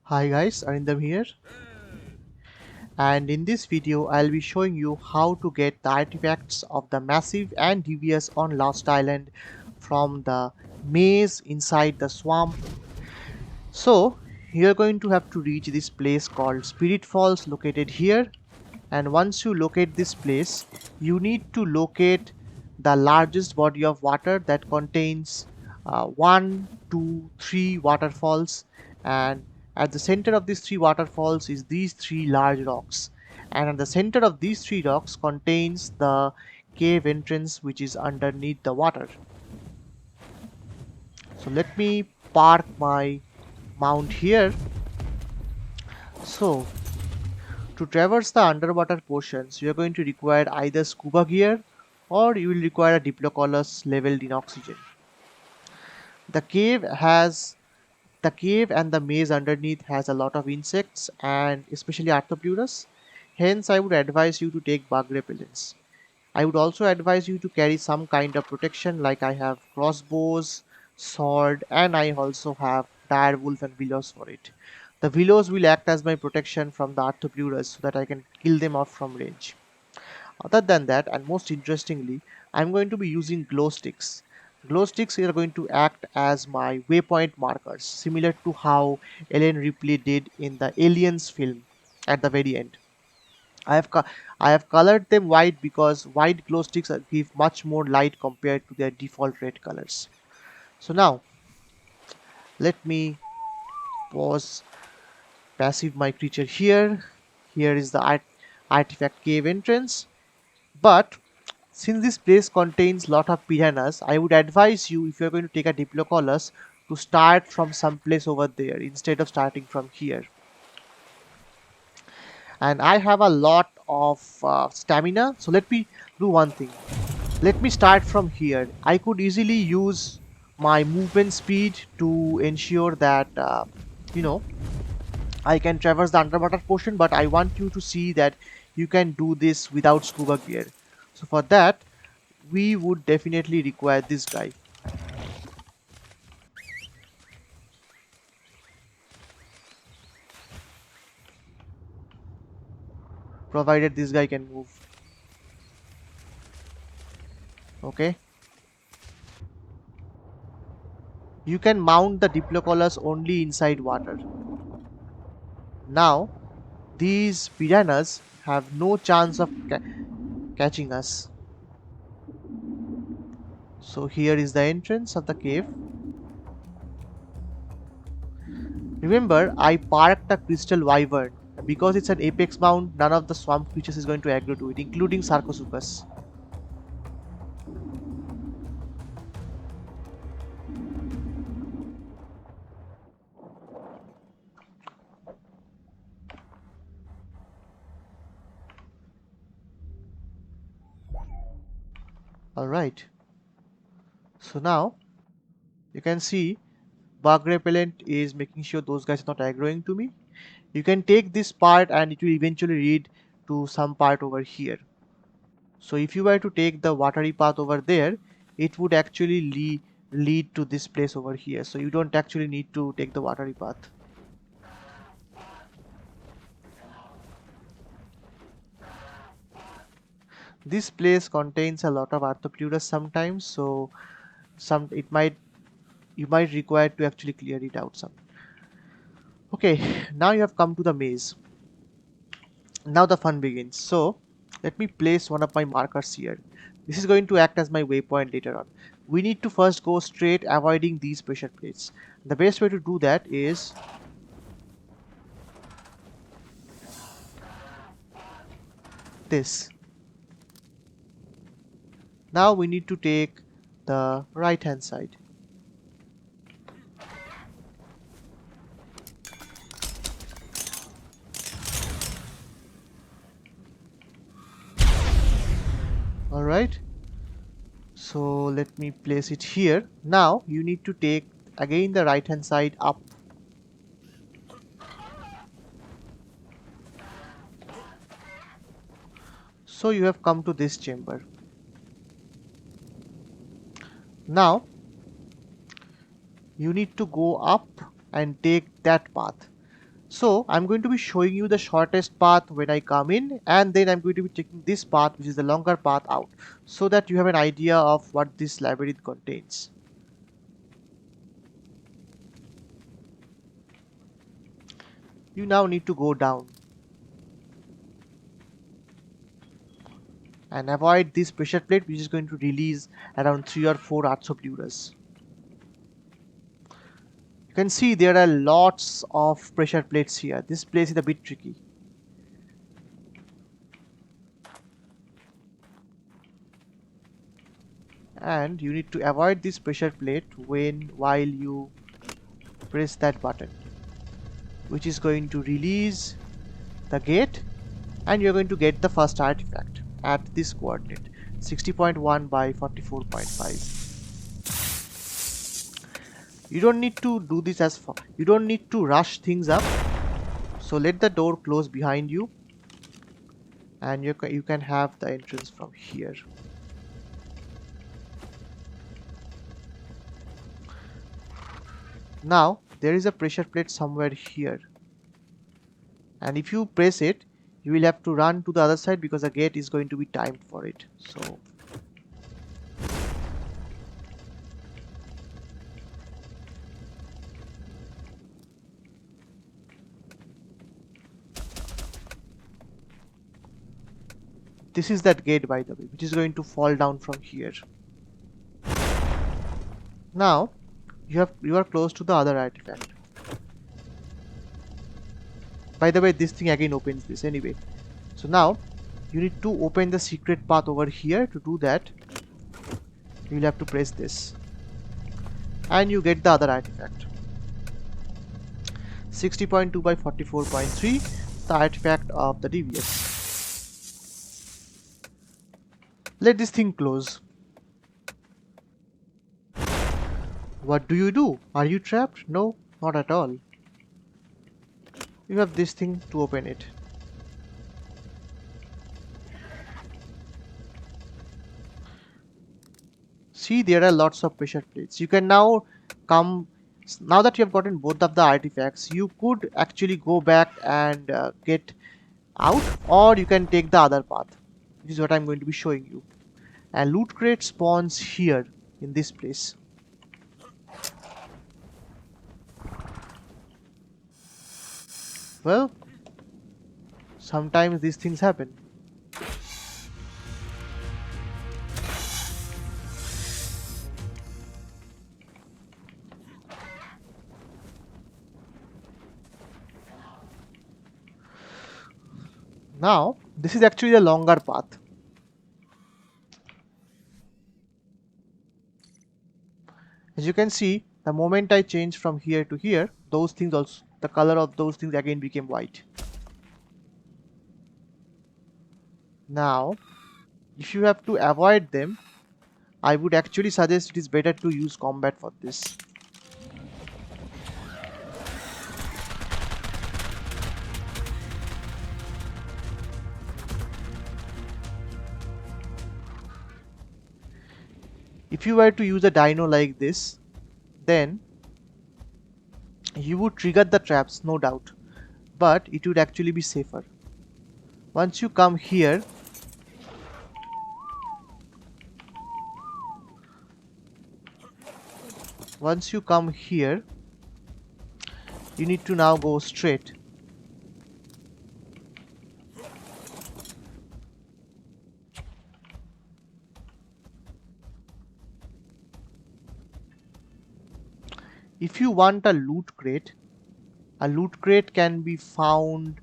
Hi guys, Arindam here, and in this video I'll be showing you how to get the artifacts of the Massive and Devious on Lost Island from the maze inside the swamp. So you're going to have to reach this place called Spirit Falls located here, and once you locate this place you need to locate the largest body of water that contains one, two, three waterfalls, and at the center of these three waterfalls is these three large rocks, and at the center of these three rocks contains the cave entrance which is underneath the water. So let me park my mount here. So to traverse the underwater portions, you are going to require either scuba gear or you will require a Diplodocus leveled in oxygen. The cave has the cave and the maze underneath has a lot of insects and especially Arthroplurus. Hence, I would advise you to take bug repellents. I would also advise you to carry some kind of protection like I have crossbows, sword, and I also have direwolf and willows for it. The willows will act as my protection from the Arthroplurus so that I can kill them off from range. Other than that, and most interestingly, I'm going to be using glow sticks. Glow sticks are going to act as my waypoint markers, similar to how Ellen Ripley did in the Aliens film at the very end. I have co- I have colored them white because white glow sticks give much more light compared to their default red colors. So now let me pause passive my creature here. Here is the artifact cave entrance. But since this place contains lot of piranhas, I would advise you if you're going to take a Diplocolus to start from some place over there instead of starting from here. And I have a lot of stamina, so let me do one thing. Let me start from here. I could easily use my movement speed to ensure that you know I can traverse the underwater portion, but I want you to see that you can do this without scuba gear. So for that, we would definitely require this guy, provided this guy can move. Okay, you can mount the Diplocolus only inside water. Now these piranhas have no chance of catching us. So here is the entrance of the cave. Remember, I parked a crystal wyvern. Because it's an apex mount, none of the swamp creatures is going to aggro to it, including Sarcosuchus. Alright, so now you can see bug repellent is making sure those guys are not aggroing to me. You can take this part and it will eventually lead to some part over here. So if you were to take the watery path over there, it would actually lead to this place over here. So you don't actually need to take the watery path. This place contains a lot of Arthroplurus sometimes, so some it might you might require to actually clear it out some. Okay, now you have come to the maze. Now the fun begins. So let me place one of my markers here. This is going to act as my waypoint later on. We need to first go straight, avoiding these pressure plates. The best way to do that is this. Now we need to take the right hand side. Alright, so let me place it here. Now you need to take again the right hand side up. So you have come to this chamber. Now you need to go up and take that path. So I'm going to be showing you the shortest path when I come in, and then I'm going to be taking this path, which is the longer path, out, so that you have an idea of what this labyrinth contains. You now need to go down and avoid this pressure plate, which is going to release around 3 or 4 Arthropleuras. You can see there are lots of pressure plates here. This place is a bit tricky. And you need to avoid this pressure plate while you press that button, which is going to release the gate, and you're going to get the first artifact at this coordinate, 60.1 by 44.5. You don't need to do this as far. You don't need to rush things up. So let the door close behind you, and you can have the entrance from here. Now there is a pressure plate somewhere here, and if you press it, you will have to run to the other side because the gate is going to be timed for it. So this is that gate, by the way, which is going to fall down from here. Now you are close to the other artifact. By the way, this thing again opens this anyway. So now you need to open the secret path over here. To do that, you will have to press this, and you get the other artifact, 60.2 by 44.3, the artifact of the Devious. Let this thing close. What do you do? Are you trapped? No, not at all. You have this thing to open it. See, there are lots of pressure plates. You can now now that you have gotten both of the artifacts, you could actually go back and get out, or you can take the other path, which is what I'm going to be showing you. And loot crate spawns here in this place. Well, sometimes these things happen. Now, this is actually the longer path. As you can see, the moment I changed from here to here, those things also, the color of those things again became white. Now, if you have to avoid them, I would actually suggest it is better to use combat for this. If you were to use a dino like this, then you would trigger the traps, no doubt, but it would actually be safer. Once you come here, you need to now go straight. If you want a loot crate can be found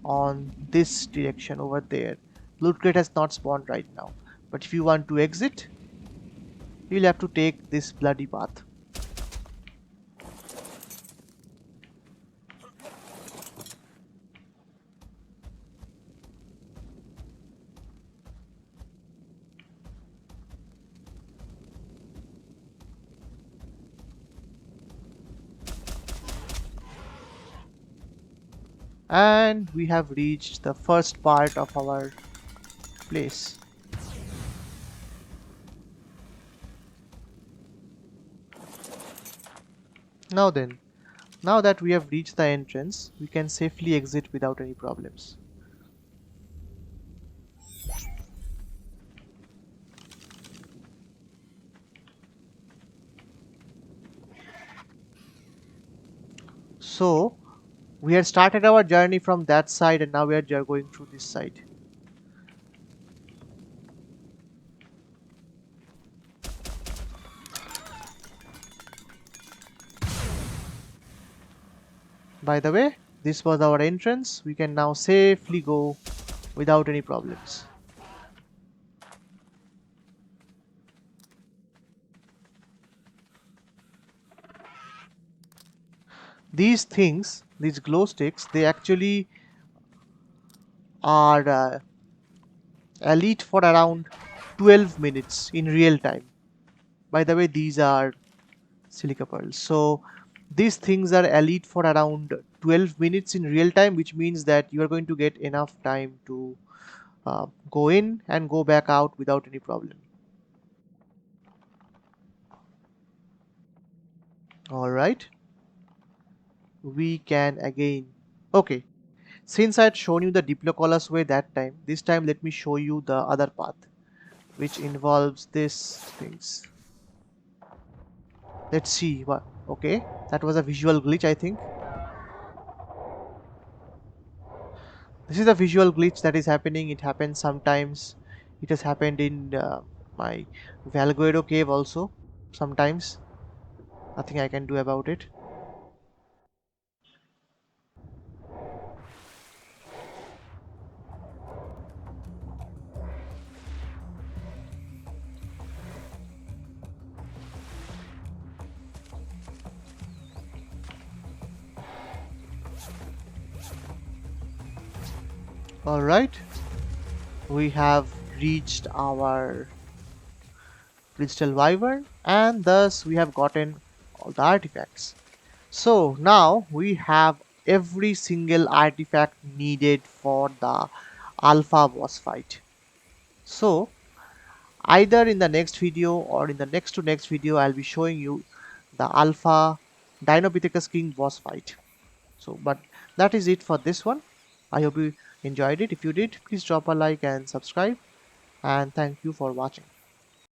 on this direction over there. Loot crate has not spawned right now, but if you want to exit, you'll have to take this bloody path. And we have reached the first part of our place. Now then, Now that we have reached the entrance, we can safely exit without any problems. So, we had started our journey from that side and now we are going through this side. By the way, this was our entrance. We can now safely go without any problems. These things, these glow sticks, they actually are elite for around 12 minutes in real time. By the way, these are silica pearls. So these things are elite for around 12 minutes in real time, which means that you are going to get enough time to go in and go back out without any problem. Alright, we can again. Okay, since I had shown you the Diplocolus way that time, this time let me show you the other path, which involves these things. Let's see what. Okay, that was a visual glitch, I think. This is a visual glitch that is happening. It happens sometimes. It has happened in my Valguero cave also. Sometimes. Nothing I can do about it. Alright. We have reached our crystal wyvern and thus we have gotten all the artifacts. So now we have every single artifact needed for the alpha boss fight. So either in the next video or in the next to next video I'll be showing you the alpha Dinopithecus King boss fight. So but that is it for this one. I hope you enjoyed it. If you did, please drop a like and subscribe, and thank you for watching.